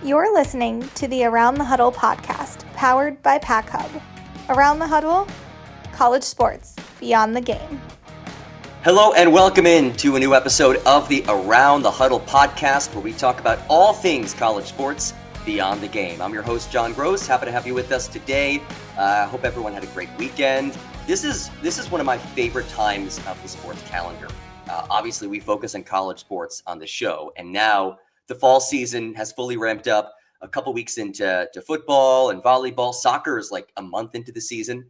You're listening to the Around the Huddle podcast, powered by PAC-Hub. Around the Huddle, college sports beyond the game. Hello and welcome in to a new episode of the Around the Huddle podcast, where we talk about all things college sports beyond the game. I'm your host, John Gross. Happy to have you with us today. I hope everyone had a great weekend. This is one of my favorite times of the sports calendar. Obviously, we focus on college sports on the show, and now the fall season has fully ramped up. A couple weeks into football and volleyball. Soccer is like a month into the season,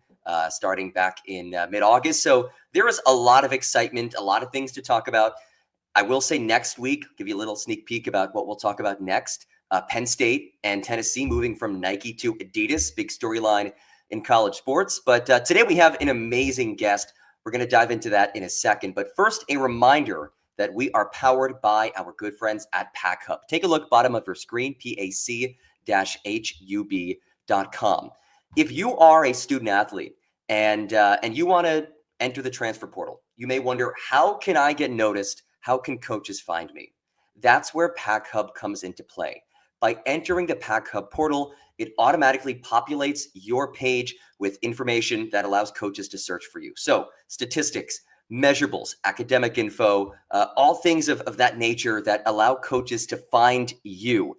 starting back in mid-August. So there is a lot of excitement, a lot of things to talk about. I will say next week, give you a little sneak peek about what we'll talk about next. Penn State and Tennessee moving from Nike to Adidas, big storyline in college sports. But today we have an amazing guest. We're going to dive into that in a second. But first, a reminder that we are powered by our good friends at PAC-Hub. Take a look, bottom of your screen, PAC-Hub.com. If you are a student athlete and you want to enter the transfer portal, you may wonder, how can I get noticed? How can coaches find me? That's where PAC-Hub comes into play. By entering the PAC-Hub portal, it automatically populates your page with information that allows coaches to search for you. So statistics, measurables, academic info, all things of that nature that allow coaches to find you.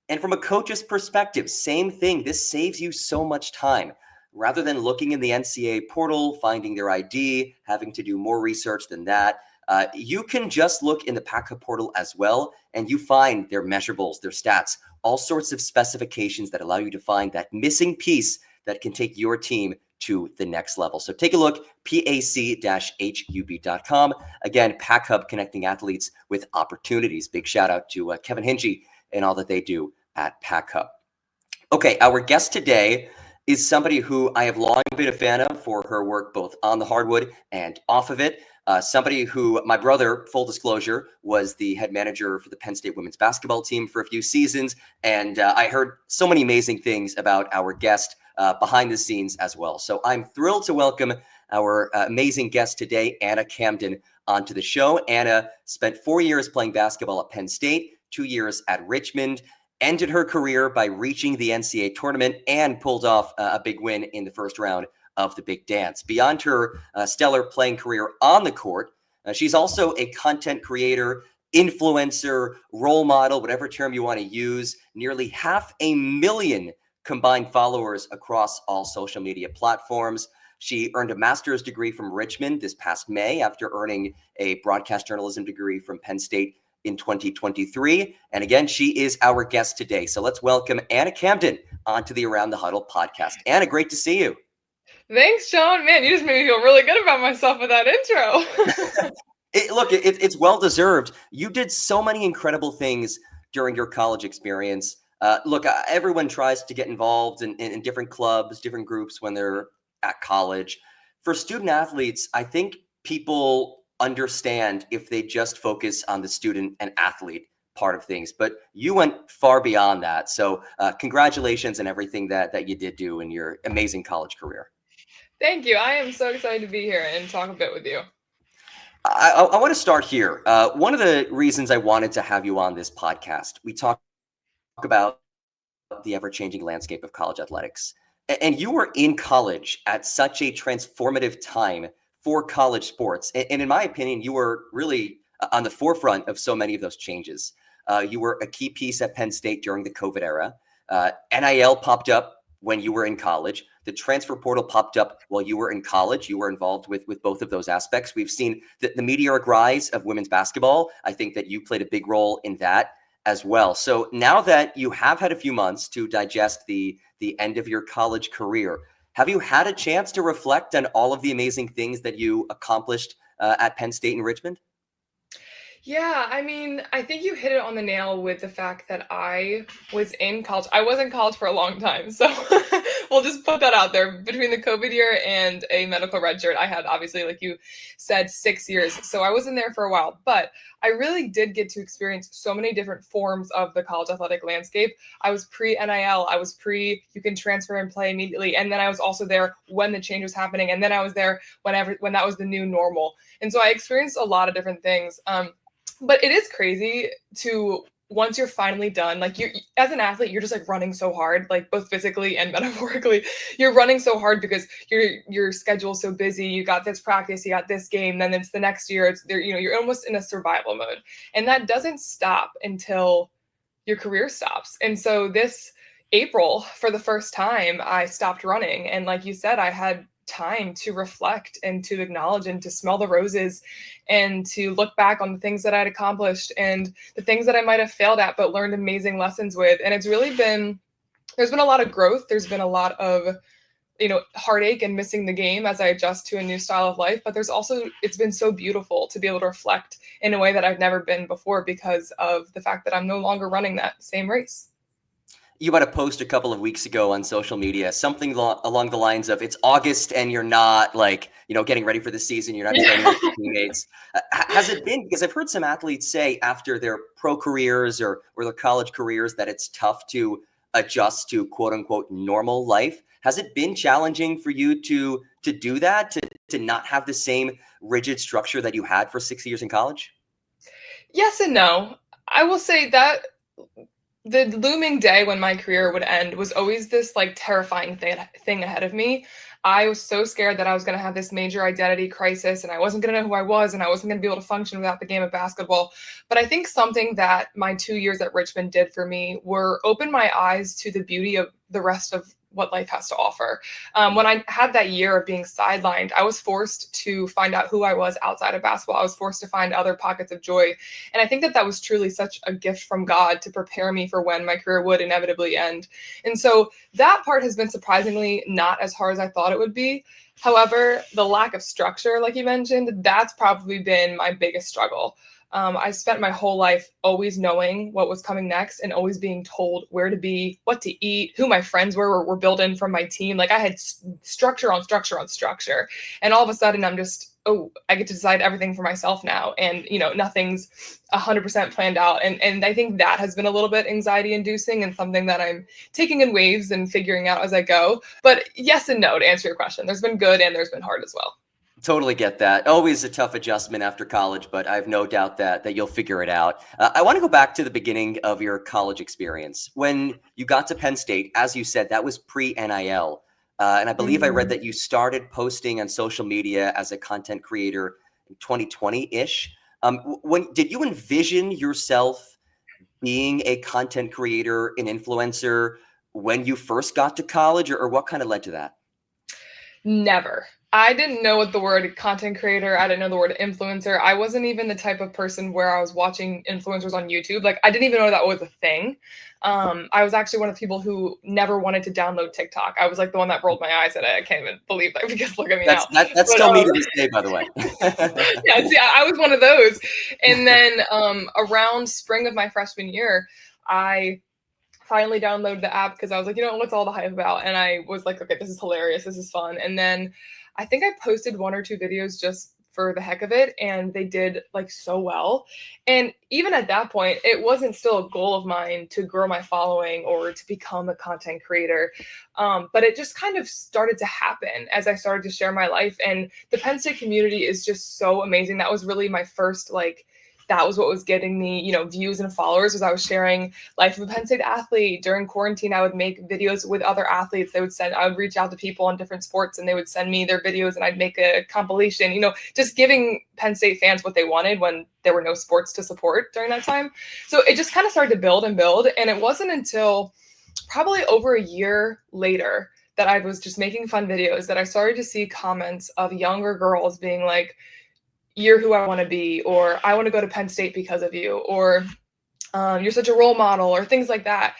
And from a coach's perspective, same thing. This saves you so much time. Rather than looking in the NCAA portal, finding their ID, having to do more research than that, you can just look in the PAC-Hub portal as well, and you find their measurables, their stats, all sorts of specifications that allow you to find that missing piece that can take your team to the next level. So take a look, PAC-Hub.com. Again, PAC-Hub, connecting athletes with opportunities. Big shout out to Kevin Hinge and all that they do at PAC-Hub. Okay, our guest today is somebody who I have long been a fan of for her work both on the hardwood and off of it. Somebody who, my brother, full disclosure, was the head manager for the Penn State women's basketball team for a few seasons. And I heard so many amazing things about our guest behind the scenes as well. So I'm thrilled to welcome our amazing guest today, Anna Camden, onto the show. Anna spent 4 years playing basketball at Penn State, 2 years at Richmond, ended her career by reaching the NCAA tournament and pulled off a big win in the first round of the Big Dance. Beyond her stellar playing career on the court, she's also a content creator, influencer, role model, whatever term you want to use. Nearly 500,000 combined followers across all social media platforms. She earned a master's degree from Richmond this past May after earning a broadcast journalism degree from Penn State in 2023. And again, she is our guest today. So let's welcome Anna Camden onto the Around the Huddle podcast. Anna, great to see you. Thanks, Sean. Man, you just made me feel really good about myself with that intro. It's well-deserved. You did so many incredible things during your college experience. Everyone tries to get involved in different clubs, different groups when they're at college. For student athletes, I think people understand if they just focus on the student and athlete part of things, but you went far beyond that. So congratulations on everything that you did do in your amazing college career. Thank you. I am so excited to be here and talk a bit with you. I want to start here. One of the reasons I wanted to have you on this podcast, we talk about the ever-changing landscape of college athletics. And you were in college at such a transformative time for college sports. And in my opinion, you were really on the forefront of so many of those changes. You were a key piece at Penn State during the COVID era. NIL popped up when you were in college. The transfer portal popped up while you were in college. You were involved with both of those aspects. We've seen the meteoric rise of women's basketball. I think that you played a big role in that as well. So now that you have had a few months to digest the end of your college career, have you had a chance to reflect on all of the amazing things that you accomplished at Penn State and Richmond? Yeah, I mean, I think you hit it on the nail with the fact that I was in college. I was in college for a long time, so we'll just put that out there. Between the COVID year and a medical red shirt, I had, obviously, like you said, 6 years. So I was in there for a while, but I really did get to experience so many different forms of the college athletic landscape. I was pre-NIL, I was you can transfer and play immediately. And then I was also there when the change was happening. And then I was there when that was the new normal. And so I experienced a lot of different things. But it is crazy to once you're finally done, like you're as an athlete, you're just like running so hard, like both physically and metaphorically. You're running so hard because your schedule's so busy. You got this practice, you got this game, then it's the next year. It's there, you're almost in a survival mode. And that doesn't stop until your career stops. And so this April, for the first time, I stopped running. And like you said, I had time to reflect and to acknowledge and to smell the roses and to look back on the things that I'd accomplished and the things that I might have failed at but learned amazing lessons with. And it's really been, there's been a lot of growth. There's been a lot of, heartache and missing the game as I adjust to a new style of life. But there's also, it's been so beautiful to be able to reflect in a way that I've never been before because of the fact that I'm no longer running that same race. You had a post a couple of weeks ago on social media, something along the lines of it's August and you're not getting ready for the season. You're not training with your teammates. Has it been, because I've heard some athletes say after their pro careers or their college careers that it's tough to adjust to quote unquote normal life. Has it been challenging for you to do that, to not have the same rigid structure that you had for 6 years in college? Yes and no. I will say that the looming day when my career would end was always this like terrifying thing ahead of me. I was so scared that I was going to have this major identity crisis and I wasn't going to know who I was and I wasn't going to be able to function without the game of basketball. But I think something that my 2 years at Richmond did for me were open my eyes to the beauty of the rest of what life has to offer. When I had that year of being sidelined, I was forced to find out who I was outside of basketball. I was forced to find other pockets of joy. And I think that was truly such a gift from God to prepare me for when my career would inevitably end. And so that part has been surprisingly not as hard as I thought it would be. However, the lack of structure, like you mentioned, that's probably been my biggest struggle. I spent my whole life always knowing what was coming next and always being told where to be, what to eat, who my friends were built in from my team. Like I had structure on structure on structure. And all of a sudden I'm just, I get to decide everything for myself now. And, nothing's 100% planned out. And I think that has been a little bit anxiety inducing and something that I'm taking in waves and figuring out as I go. But yes and no, to answer your question. There's been good and there's been hard as well. Totally get that. Always a tough adjustment after college, but I have no doubt that you'll figure it out. I want to go back to the beginning of your college experience. When you got to Penn State, as you said, that was pre-NIL. And I believe I read that you started posting on social media as a content creator in 2020-ish. When did you envision yourself being a content creator, an influencer, when you first got to college, or what kind of led to that? Never. I didn't know what the word content creator, I didn't know the word influencer. I wasn't even the type of person where I was watching influencers on YouTube. Like I didn't even know that was a thing. I was actually one of the people who never wanted to download TikTok. I was like the one that rolled my eyes at it. I can't even believe that because look at me now. That's still me to this day, by the way. Yeah, I was one of those. And then around spring of my freshman year, I finally downloaded the app because I was like, what's all the hype about? And I was like, okay, this is hilarious. This is fun. And then I think I posted 1 or 2 videos just for the heck of it. And they did like so well. And even at that point, it wasn't still a goal of mine to grow my following or to become a content creator. But it just kind of started to happen as I started to share my life. And the Penn State community is just so amazing. That was really my first that was what was getting me, views and followers, was I was sharing life of a Penn State athlete. During quarantine, I would make videos with other athletes. I would reach out to people on different sports and they would send me their videos and I'd make a compilation, just giving Penn State fans what they wanted when there were no sports to support during that time. So it just kind of started to build and build. And it wasn't until probably over a year later that I was just making fun videos that I started to see comments of younger girls being like, "You're who I want to be," or "I want to go to Penn State because of you," or "You're such a role model," or things like that.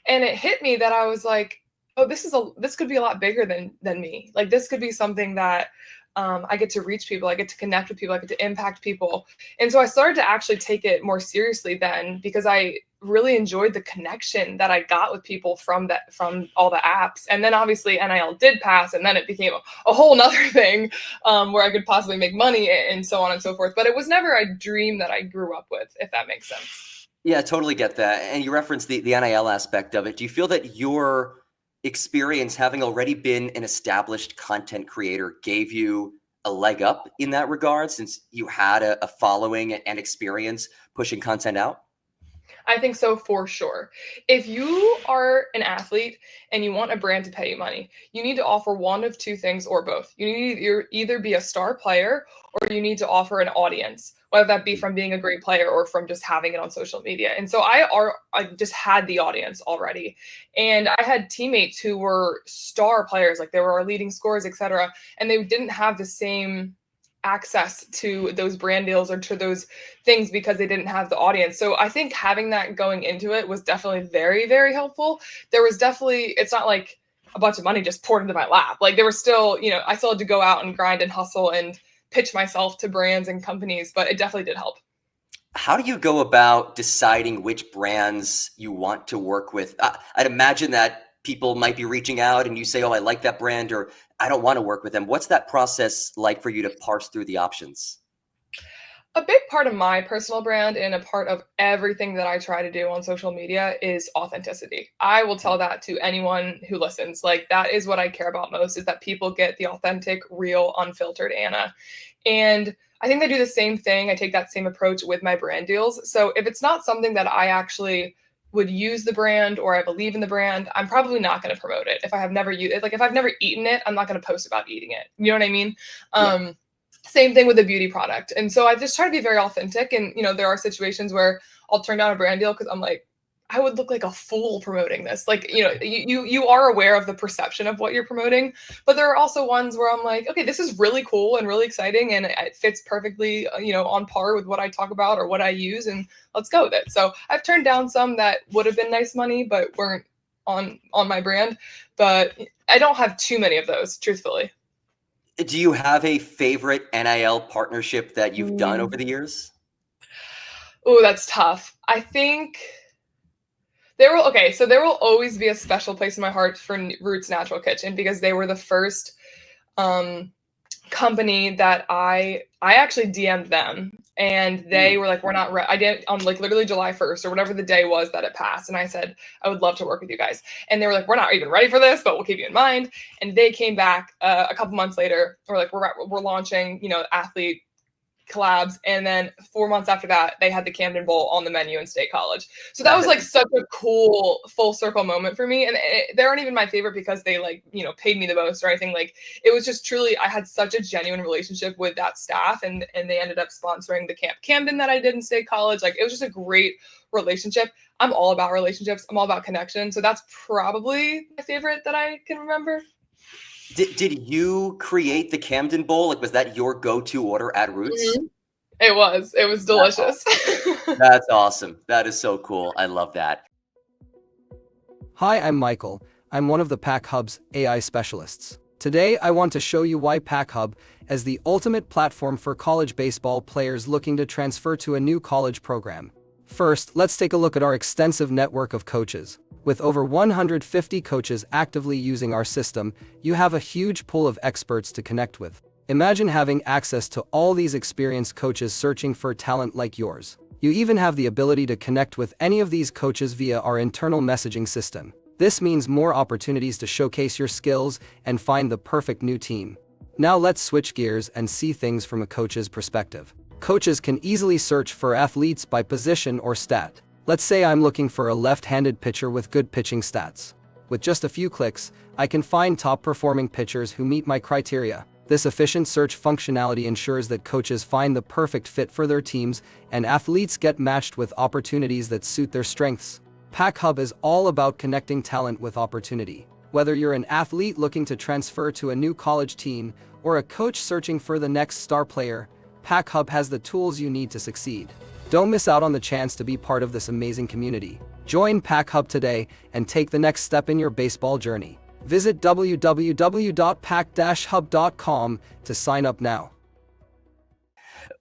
And it hit me that I was like, oh, this could be a lot bigger than me. Like this could be something that I get to reach people, I get to connect with people, I get to impact people. And so I started to actually take it more seriously then, because I really enjoyed the connection that I got with people from all the apps. And then obviously NIL did pass, and then it became a whole nother thing where I could possibly make money and so on and so forth. But it was never a dream that I grew up with, if that makes sense. Yeah, totally get that. And you referenced the NIL aspect of it. Do you feel that your experience, having already been an established content creator, gave you a leg up in that regard, since you had a following and experience pushing content out? I think so for sure. If you are an athlete and you want a brand to pay you money, you need to offer one of two things or both. You need to either be a star player or you need to offer an audience, whether that be from being a great player or from just having it on social media. And so I just had the audience already. And I had teammates who were star players, like they were our leading scorers, etc. And they didn't have the same access to those brand deals or to those things because they didn't have the audience. So I think having that going into it was definitely very, very helpful. There was definitely, it's not like a bunch of money just poured into my lap. Like there was still, I still had to go out and grind and hustle and pitch myself to brands and companies, but it definitely did help. How do you go about deciding which brands you want to work with? I'd imagine that people might be reaching out and you say, oh, I like that brand, or I don't want to work with them. What's that process like for you to parse through the options? A big part of my personal brand and a part of everything that I try to do on social media is authenticity. I will tell that to anyone who listens. Like that is what I care about most, is that people get the authentic, real, unfiltered Anna. And I think I do the same thing. I take that same approach with my brand deals. So if it's not something that I actually would use the brand or I believe in the brand, I'm probably not going to promote it. If I have never used it, like if I've never eaten it, I'm not going to post about eating it. You know what I mean? Yeah. Same thing with a beauty product. And so I just try to be very authentic. And, there are situations where I'll turn down a brand deal because I'm like, I would look like a fool promoting this. Like, you are aware of the perception of what you're promoting, but there are also ones where I'm like, okay, this is really cool and really exciting. And it fits perfectly, on par with what I talk about or what I use, and let's go with it. So I've turned down some that would have been nice money, but weren't on my brand, but I don't have too many of those, truthfully. Do you have a favorite NIL partnership that you've done over the years? Oh, that's tough. I think there will always be a special place in my heart for Roots Natural Kitchen because they were the first company that I actually DM'd them, and they were like, we're not I did on like literally July 1st or whatever the day was that it passed, and I said I would love to work with you guys, and they were like, we're not even ready for this, but we'll keep you in mind. And they came back a couple months later, we're like, we're launching athlete collabs, and then 4 months after that they had the Camden Bowl on the menu in State College. So that was like such a cool full circle moment for me, and they aren't even my favorite because they paid me the most or anything. Like it was just truly, I had such a genuine relationship with that staff, and they ended up sponsoring the Camp Camden that I did in State College. Like it was just a great relationship. I'm all about relationships, I'm all about connection, so that's probably my favorite that I can remember. Did you create the Camden Bowl? Like, was that your go-to order at Roots? Mm-hmm. It was delicious. That's awesome. That is so cool. I love that. Hi, I'm Michael. I'm one of the PAC-Hub's AI specialists. Today, I want to show you why PAC-Hub is the ultimate platform for college baseball players looking to transfer to a new college program. First, let's take a look at our extensive network of coaches. With over 150 coaches actively using our system, you have a huge pool of experts to connect with. Imagine having access to all these experienced coaches searching for talent like yours. You even have the ability to connect with any of these coaches via our internal messaging system. This means more opportunities to showcase your skills and find the perfect new team. Now let's switch gears and see things from a coach's perspective. Coaches can easily search for athletes by position or stat. Let's say I'm looking for a left-handed pitcher with good pitching stats. With just a few clicks, I can find top-performing pitchers who meet my criteria. This efficient search functionality ensures that coaches find the perfect fit for their teams and athletes get matched with opportunities that suit their strengths. PAC-Hub is all about connecting talent with opportunity. Whether you're an athlete looking to transfer to a new college team or a coach searching for the next star player, PAC-Hub has the tools you need to succeed. Don't miss out on the chance to be part of this amazing community. Join PAC-Hub today and take the next step in your baseball journey. Visit www.pac-hub.com to sign up now.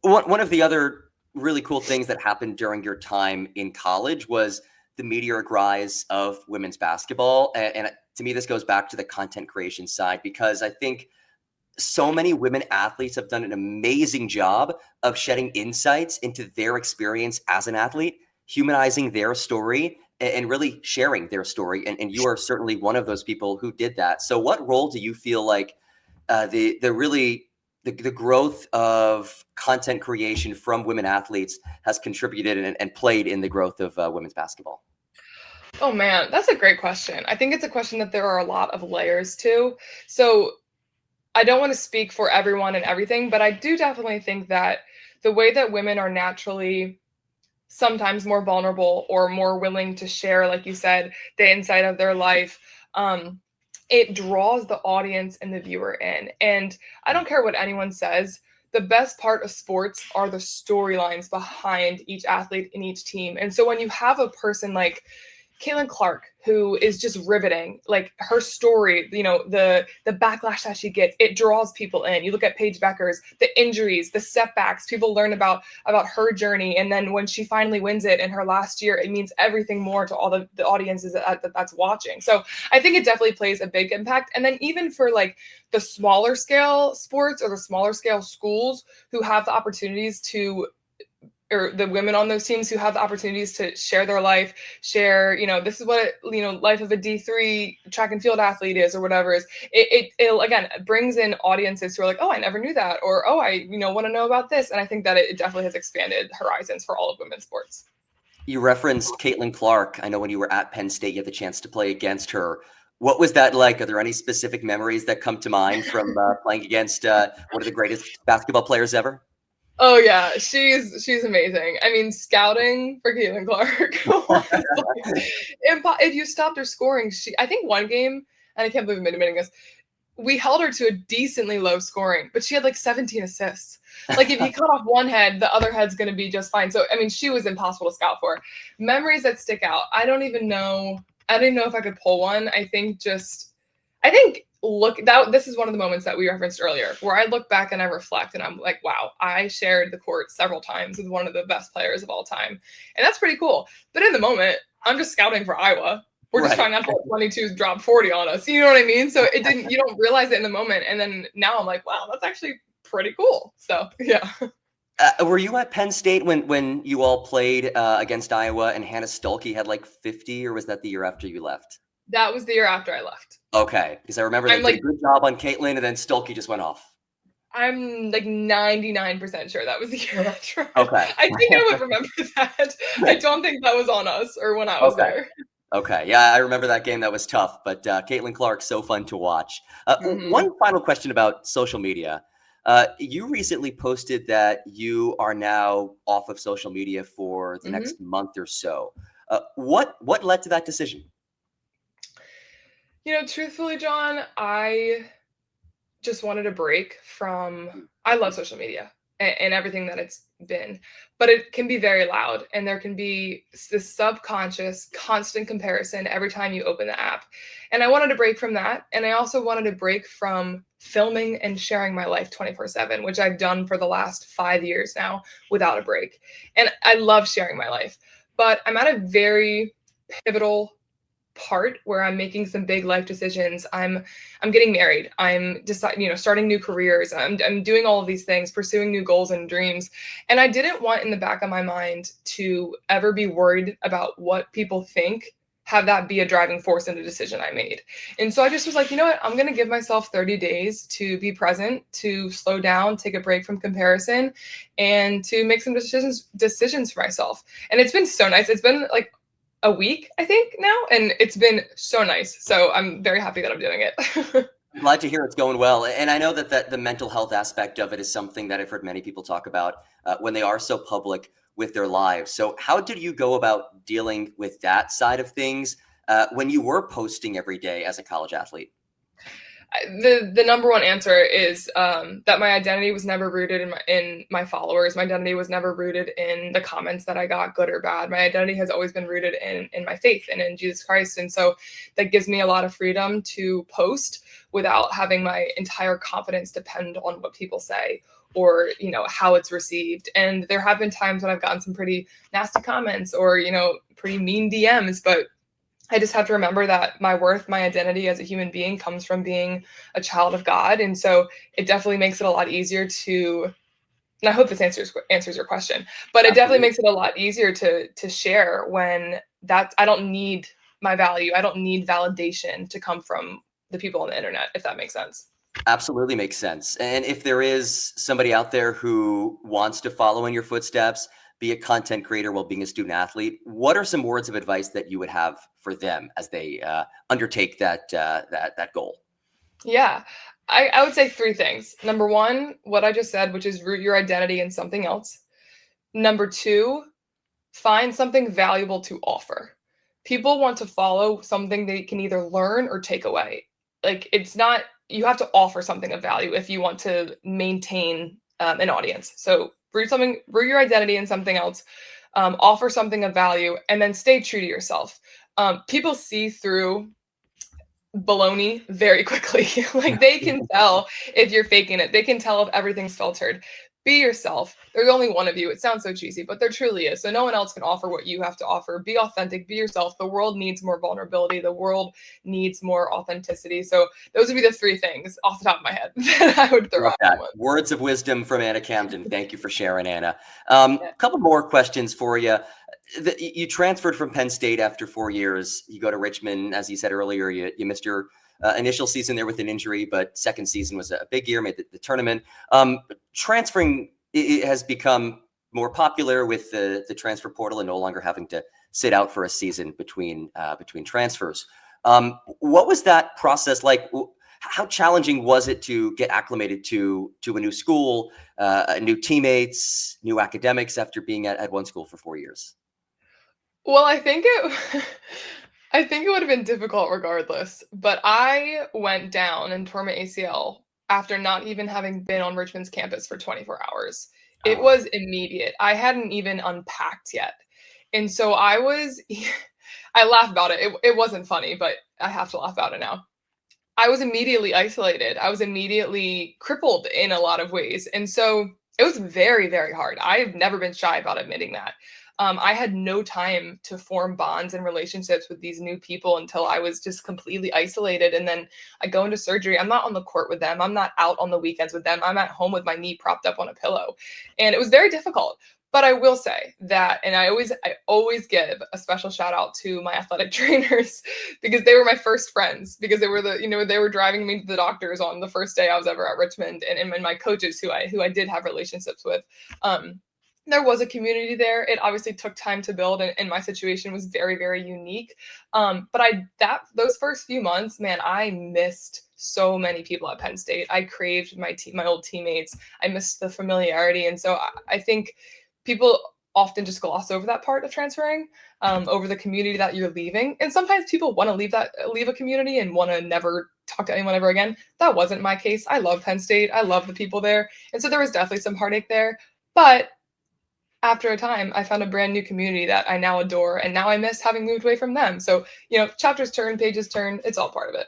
One of the other really cool things that happened during your time in college was the meteoric rise of women's basketball. And to me, this goes back to the content creation side, because I think so many women athletes have done an amazing job of shedding insights into their experience as an athlete, humanizing their story and really sharing their story. And you are certainly one of those people who did that. So what role do you feel like the really the growth of content creation from women athletes has contributed and played in the growth of women's basketball? Oh man, that's a great question. I think it's a question that there are a lot of layers to. So I don't want to speak for everyone and everything, but I do definitely think that the way that women are naturally sometimes more vulnerable or more willing to share, like you said, the insight of their life, it draws the audience and the viewer in. And I don't care what anyone says. The best part of sports are the storylines behind each athlete and each team. And so when you have a person like Caitlin Clark, who is just riveting, like her story, the backlash that she gets, it draws people in. You look at Paige Beckers, the injuries, the setbacks, people learn about her journey. And then when she finally wins it in her last year, it means everything more to all the audiences that's watching. So I think it definitely plays a big impact. And then even for like the smaller scale sports or the smaller scale schools who have the opportunities to, or the women on those teams who have the opportunities to share their life, share, this is what, life of a D3 track and field athlete is, or whatever is, it again, brings in audiences who are like, oh, I never knew that. Or, oh, I, want to know about this. And I think that it definitely has expanded horizons for all of women's sports. You referenced Caitlin Clark. I know when you were at Penn State, you had the chance to play against her. What was that like? Are there any specific memories that come to mind from playing against one of the greatest basketball players ever? Oh yeah, she's amazing. I mean, scouting for Caitlin Clark. If you stopped her scoring, I think one game, and I can't believe I'm admitting this, we held her to a decently low scoring, but she had like 17 assists. Like if you cut off one head, the other head's going to be just fine. So I mean, she was impossible to scout for. Memories that stick out. I don't even know if I could pull one. This is one of the moments that we referenced earlier, where I look back and I reflect and I'm like, wow, I shared the court several times with one of the best players of all time. And that's pretty cool. But in the moment, I'm just scouting for Iowa. We're just trying not to let 22s drop 40 on us. You know what I mean? So you don't realize it in the moment. And then now I'm like, wow, that's actually pretty cool. So yeah. Were you at Penn State when you all played against Iowa and Hannah Stuelke had like 50, or was that the year after you left? That was the year after I left. Okay, because I remember they did a good job on Caitlin, and then Stuelke just went off. I'm like 99% sure that was the year after. Okay. I think I would remember that. I don't think that was on us or when I was there. Okay, yeah, I remember that game. That was tough, but Caitlin Clark, so fun to watch. One final question about social media. You recently posted that you are now off of social media for the next month or so. What led to that decision? Truthfully, John, I just wanted a break from, I love social media and everything that it's been, but it can be very loud and there can be this subconscious constant comparison every time you open the app. And I wanted to break from that. And I also wanted to break from filming and sharing my life 24/7, which I've done for the last 5 years now without a break. And I love sharing my life, but I'm at a very pivotal part where I'm making some big life decisions. I'm getting married. I'm deciding, starting new careers. I'm doing all of these things, pursuing new goals and dreams. And I didn't want in the back of my mind to ever be worried about what people think, have that be a driving force in the decision I made. And so I just was like, you know what? I'm going to give myself 30 days to be present, to slow down, take a break from comparison, and to make some decisions for myself. And it's been so nice. It's been like a week, I think now, and it's been so nice. So I'm very happy that I'm doing it. Glad to hear it's going well. And I know that the mental health aspect of it is something that I've heard many people talk about when they are so public with their lives. So how did you go about dealing with that side of things when you were posting every day as a college athlete? The number one answer is that my identity was never rooted in my followers. My identity was never rooted in the comments that I got, good or bad. My identity has always been rooted in my faith and in Jesus Christ. And so that gives me a lot of freedom to post without having my entire confidence depend on what people say or, how it's received. And there have been times when I've gotten some pretty nasty comments or, pretty mean DMs, but I just have to remember that my worth, my identity as a human being comes from being a child of God. And so it definitely makes it a lot easier to, and I hope this answers your question, but it definitely makes it a lot easier to share when I don't need my value. I don't need validation to come from the people on the internet, if that makes sense. Absolutely makes sense. And if there is somebody out there who wants to follow in your footsteps, be a content creator while being a student athlete, what are some words of advice that you would have for them as they undertake that goal? Yeah, I would say three things. Number one, what I just said, which is root your identity in something else. Number two, find something valuable to offer. People want to follow something they can either learn or take away. Like it's not, you have to offer something of value if you want to maintain an audience. So root your identity in something else, offer something of value, and then stay true to yourself. People see through baloney very quickly. Like they can tell if you're faking it. They can tell if everything's filtered. Be yourself. There's only one of you. It sounds so cheesy, but there truly is. So no one else can offer what you have to offer. Be authentic, be yourself. The world needs more vulnerability. The world needs more authenticity. So those would be the three things off the top of my head that I would throw out. That. Words of wisdom from Anna Camden. Thank you for sharing, Anna. Yeah. A couple more questions for you. You transferred from Penn State after 4 years. You go to Richmond, as you said earlier. You missed your initial season there with an injury, but second season was a big year, made the tournament. Transferring it has become more popular with the transfer portal and no longer having to sit out for a season between transfers. What was that process like? How challenging was it to get acclimated to a new school, new teammates, new academics after being at one school for 4 years? Well, I think it would have been difficult regardless, but I went down and tore my ACL after not even having been on Richmond's campus for 24 hours. It was immediate. I hadn't even unpacked yet. And so I laugh about it. It wasn't funny, but I have to laugh about it now. I was immediately isolated. I was immediately crippled in a lot of ways. And so it was very, very hard. I've never been shy about admitting that. I had no time to form bonds and relationships with these new people until I was just completely isolated. And then I go into surgery. I'm not on the court with them. I'm not out on the weekends with them. I'm at home with my knee propped up on a pillow. And it was very difficult. But I will say that, and I always give a special shout out to my athletic trainers because they were my first friends, because they were they were driving me to the doctors on the first day I was ever at Richmond, and my coaches who I did have relationships with. There was a community there. It obviously took time to build, and my situation was very, very unique. But those first few months, man, I missed so many people at Penn State. I craved my old teammates. I missed the familiarity, and so I think people often just gloss over that part of transferring, over the community that you're leaving. And sometimes people want to leave a community and want to never talk to anyone ever again. That wasn't my case. I love Penn State. I love the people there, and so there was definitely some heartache there, but after a time, I found a brand new community that I now adore, and now I miss having moved away from them. So, chapters turn, pages turn, it's all part of it.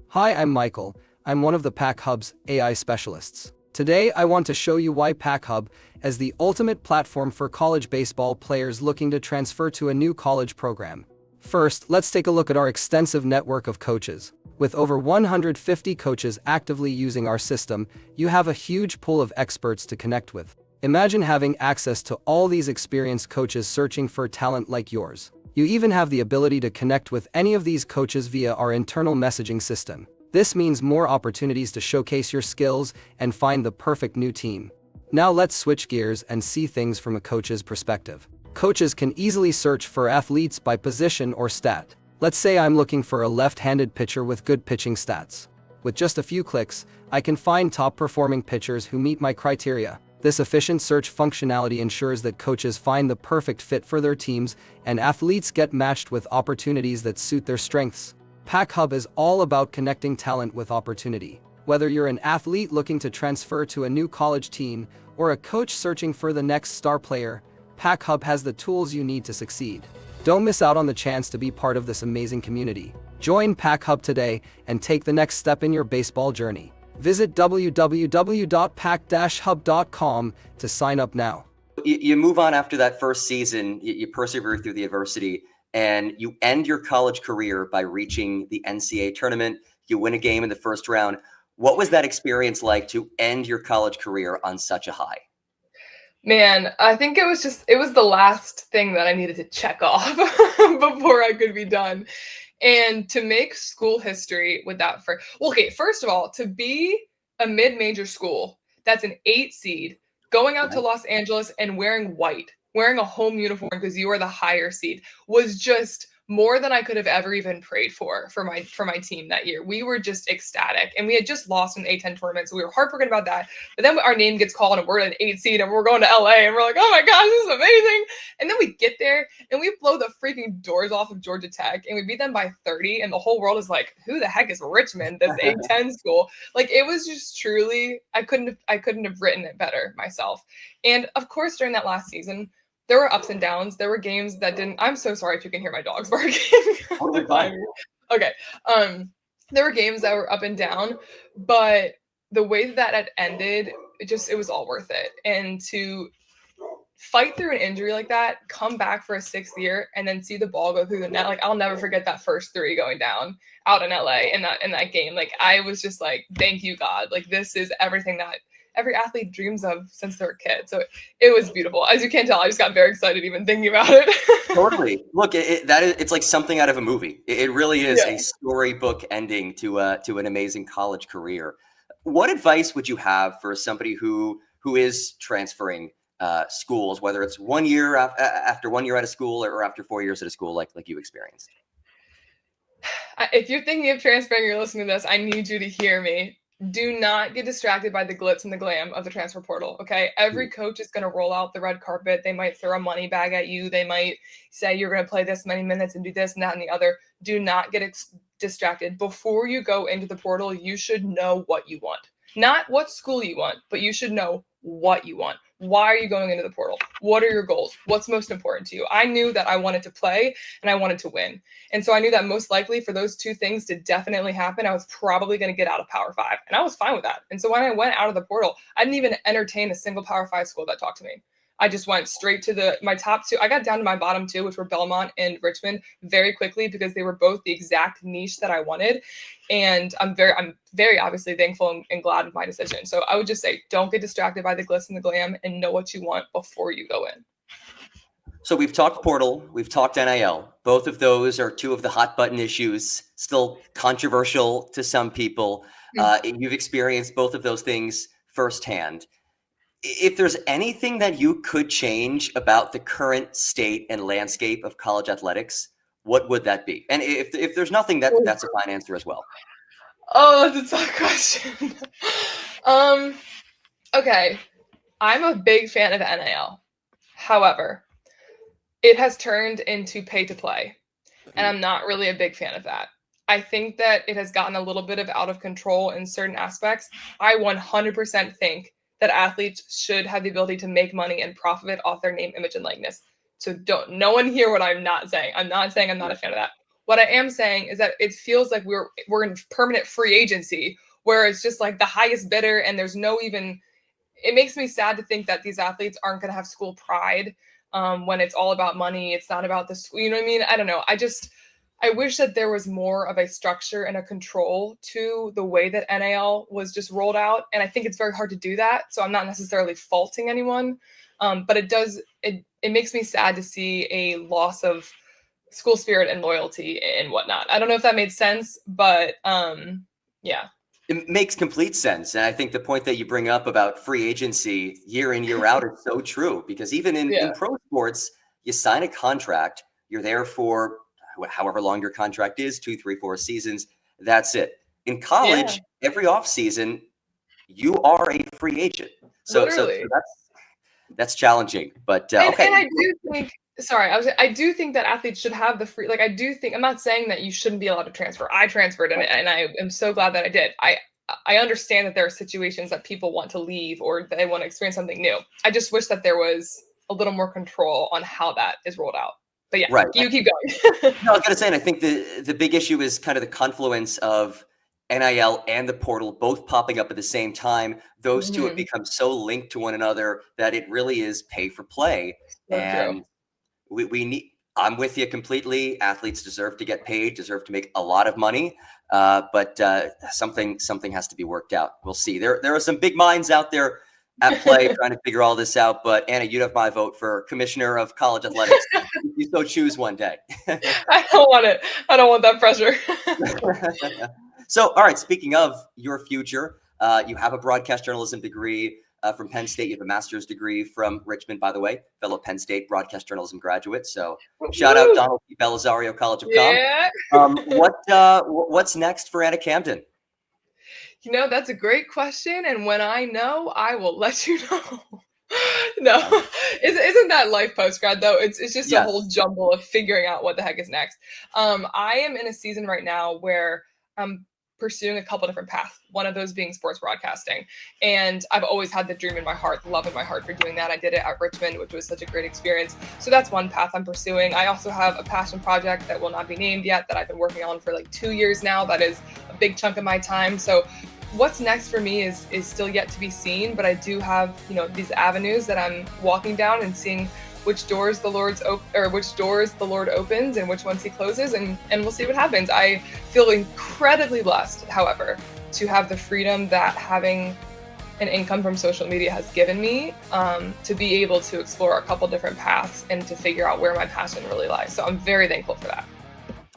Hi, I'm Michael. I'm one of the PAC-Hub's AI specialists. Today, I want to show you why PAC-Hub is the ultimate platform for college baseball players looking to transfer to a new college program. First, let's take a look at our extensive network of coaches. With over 150 coaches actively using our system, you have a huge pool of experts to connect with. Imagine having access to all these experienced coaches searching for talent like yours. You even have the ability to connect with any of these coaches via our internal messaging system. This means more opportunities to showcase your skills and find the perfect new team. Now let's switch gears and see things from a coach's perspective. Coaches can easily search for athletes by position or stat. Let's say I'm looking for a left-handed pitcher with good pitching stats. With just a few clicks, I can find top-performing pitchers who meet my criteria. This efficient search functionality ensures that coaches find the perfect fit for their teams and athletes get matched with opportunities that suit their strengths. PAC-Hub is all about connecting talent with opportunity. Whether you're an athlete looking to transfer to a new college team or a coach searching for the next star player, PAC-Hub has the tools you need to succeed. Don't miss out on the chance to be part of this amazing community. Join PAC-Hub today and take the next step in your baseball journey. Visit www.pac-hub.com to sign up now. You move on after that first season, you persevere through the adversity, and you end your college career by reaching the NCAA tournament. You win a game in the first round. What was that experience like to end your college career on such a high? Man, I think it was the last thing that I needed to check off before I could be done. And to make school history with that first of all, to be a mid-major school that's an 8 seed going out to Los Angeles and wearing white, wearing a home uniform because you are the higher seed, was just more than I could have ever even prayed for my team that year. We were just ecstatic, and we had just lost in the A10 tournament, so we were heartbroken about that. But then our name gets called, and we're an 8 seed, and we're going to LA, and we're like, oh my gosh, this is amazing. And then we get there, and we blow the freaking doors off of Georgia Tech, and we beat them by 30, and the whole world is like, who the heck is Richmond, this A10 school? Like, it was just truly, I couldn't have written it better myself. And of course, during that last season, there were ups and downs. There were games that didn't. I'm so sorry if you can hear my dogs barking. Totally fine. Okay. There were games that were up and down, but the way that it ended, it was all worth it. And to fight through an injury like that, come back for a 6th year, and then see the ball go through the net. Like, I'll never forget that first 3 going down out in LA in that game. Like, I was just like, thank you, God. Like, this is everything that every athlete dreams of since they're a kid. So it was beautiful. As you can tell, I just got very excited even thinking about it. Totally. Look, it's like something out of a movie. It really is a storybook ending to an amazing college career. What advice would you have for somebody who is transferring schools, whether it's 1 year after 1 year out of school or after 4 years at a school like you experienced? If you're thinking of transferring, you're listening to this, I need you to hear me. Do not get distracted by the glitz and the glam of the transfer portal, okay? Every coach is going to roll out the red carpet. They might throw a money bag at you. They might say you're going to play this many minutes and do this and that and the other. Do not get distracted. Before you go into the portal, you should know what you want. Not what school you want, but you should know what you want. Why are you going into the portal? What are your goals? What's most important to you? I knew that I wanted to play and I wanted to win. And so I knew that most likely for those 2 things to definitely happen, I was probably going to get out of Power 5. And I was fine with that. And so when I went out of the portal, I didn't even entertain a single Power 5 school that talked to me. I just went straight to my top 2. I got down to my bottom 2, which were Belmont and Richmond, very quickly because they were both the exact niche that I wanted. And I'm very obviously thankful and glad with my decision. So I would just say, don't get distracted by the glitz and the glam, and know what you want before you go in. So we've talked portal, we've talked NIL. Both of those are 2 of the hot button issues, still controversial to some people. You've experienced both of those things firsthand. If there's anything that you could change about the current state and landscape of college athletics, what would that be? And if there's nothing, that's a fine answer as well. Oh, that's a tough question. Okay. I'm a big fan of NIL. However, it has turned into pay to play, and I'm not really a big fan of that. I think that it has gotten a little bit of out of control in certain aspects. I 100% think that athletes should have the ability to make money and profit off their name, image, and likeness. So no one hear what I'm not saying. I'm not saying I'm not a fan of that. What I am saying is that it feels like we're in permanent free agency, where it's just like the highest bidder, and there's it makes me sad to think that these athletes aren't going to have school pride when it's all about money. It's not about the school. You know what I mean? I don't know. I wish that there was more of a structure and a control to the way that NIL was just rolled out. And I think it's very hard to do that. So I'm not necessarily faulting anyone. But it makes me sad to see a loss of school spirit and loyalty and whatnot. I don't know if that made sense, but yeah. It makes complete sense. And I think the point that you bring up about free agency year in, year out is so true, because even in pro sports, you sign a contract, you're there for however long your contract is, 2, 3, 4 seasons. That's it. In college, every off season, you are a free agent. So that's challenging. But okay. And I do think, I do think that athletes should have the free, like, I'm not saying that you shouldn't be allowed to transfer. I transferred and I am so glad that I did. I understand that there are situations that people want to leave or they want to experience something new. I just wish that there was a little more control on how that is rolled out. But yeah, right. You keep going. No, I was going to say, and I think the big issue is kind of the confluence of NIL and the portal both popping up at the same time. Those two have become so linked to one another that it really is pay for play. And we need, I'm with you completely. Athletes deserve to get paid, deserve to make a lot of money. But something has to be worked out. We'll see. There are some big minds out there at play trying to figure all this out. But Anna, you'd have my vote for commissioner of college athletics if you so choose one day. I don't want it. I don't want that pressure. So, all right, speaking of your future, you have a broadcast journalism degree from Penn State. You have a master's degree from Richmond, by the way, fellow Penn State broadcast journalism graduate. So shout out Donald P. Belisario College of Com. What's next for Anna Camden? That's a great question. And when I know, I will let you know. No, isn't that life post-grad though? It's just a whole jumble of figuring out what the heck is next. I am in a season right now where I'm pursuing a couple different paths, one of those being sports broadcasting. And I've always had the dream in my heart, the love in my heart for doing that. I did it at Richmond, which was such a great experience. So that's one path I'm pursuing. I also have a passion project that will not be named yet that I've been working on for like 2 years now. That is a big chunk of my time. So what's next for me is still yet to be seen, but I do have, these avenues that I'm walking down and seeing which doors the Lord opens and which ones he closes, and we'll see what happens. I feel incredibly blessed, however, to have the freedom that having an income from social media has given me, to be able to explore a couple different paths and to figure out where my passion really lies. So I'm very thankful for that.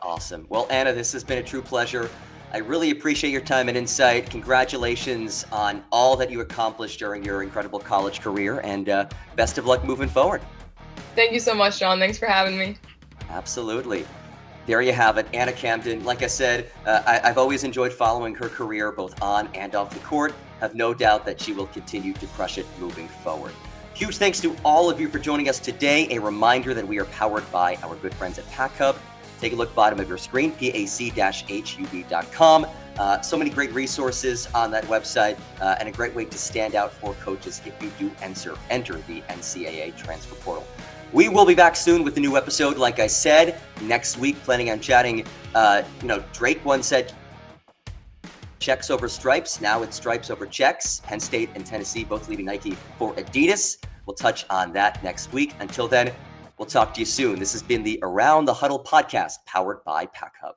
Awesome. Well, Anna, this has been a true pleasure. I really appreciate your time and insight. Congratulations on all that you accomplished during your incredible college career, and best of luck moving forward. Thank you so much, Sean. Thanks for having me. Absolutely. There you have it, Anna Camden. Like I said, I've always enjoyed following her career both on and off the court. Have no doubt that she will continue to crush it moving forward. Huge thanks to all of you for joining us today. A reminder that we are powered by our good friends at PAC-Hub. Take a look bottom of your screen, pac-hub.com. So many great resources on that website, and a great way to stand out for coaches if you do enter the NCAA transfer portal. We will be back soon with a new episode. Like I said, next week, planning on chatting. Drake once said checks over stripes. Now it's stripes over checks. Penn State and Tennessee both leaving Nike for Adidas. We'll touch on that next week. Until then, we'll talk to you soon. This has been the Around the Huddle podcast, powered by PAC-Hub.